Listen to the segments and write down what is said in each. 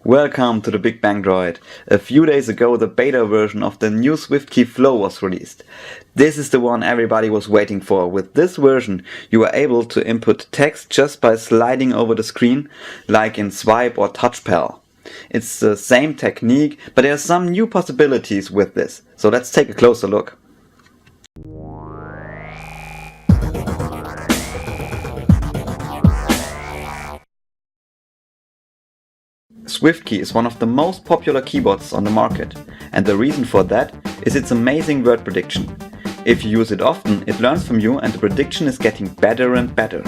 Welcome to the Big Bang Droid. A few days ago the beta version of the new Swiftkey Flow was released. This is the one everybody was waiting for. With this version you are able to input text just by sliding over the screen, like in Swipe or Touchpal. It's the same technique, but there are some new possibilities with this. So let's take a closer look. Swiftkey is one of the most popular keyboards on the market, and the reason for that is its amazing word prediction. If you use it often, it learns from you and the prediction is getting better and better.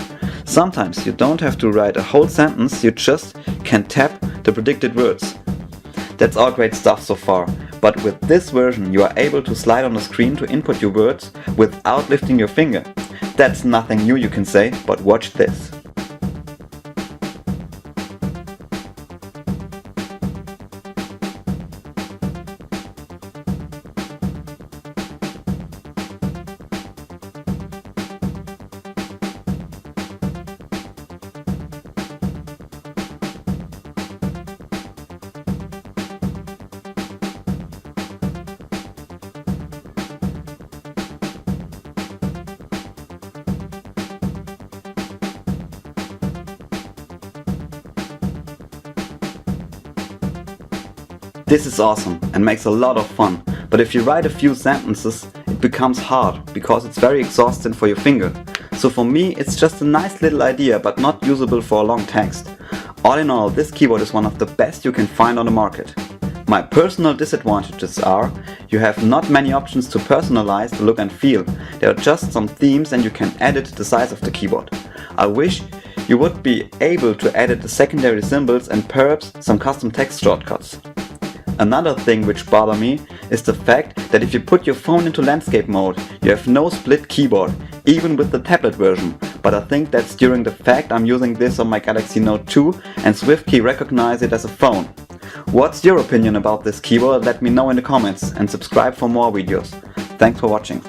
Sometimes you don't have to write a whole sentence, you just can tap the predicted words. That's all great stuff so far, but with this version you are able to slide on the screen to input your words without lifting your finger. That's nothing new, you can say, but watch this. This is awesome and makes a lot of fun, but if you write a few sentences it becomes hard because it's very exhausting for your finger. So for me it's just a nice little idea but not usable for a long text. All in all, this keyboard is one of the best you can find on the market. My personal disadvantages are you have not many options to personalize the look and feel. There are just some themes and you can edit the size of the keyboard. I wish you would be able to edit the secondary symbols and perhaps some custom text shortcuts. Another thing which bothers me is the fact that if you put your phone into landscape mode, you have no split keyboard, even with the tablet version. But I think that's during the fact I'm using this on my Galaxy Note 2 and Swiftkey recognize it as a phone. What's your opinion about this keyboard? Let me know in the comments and subscribe for more videos. Thanks for watching.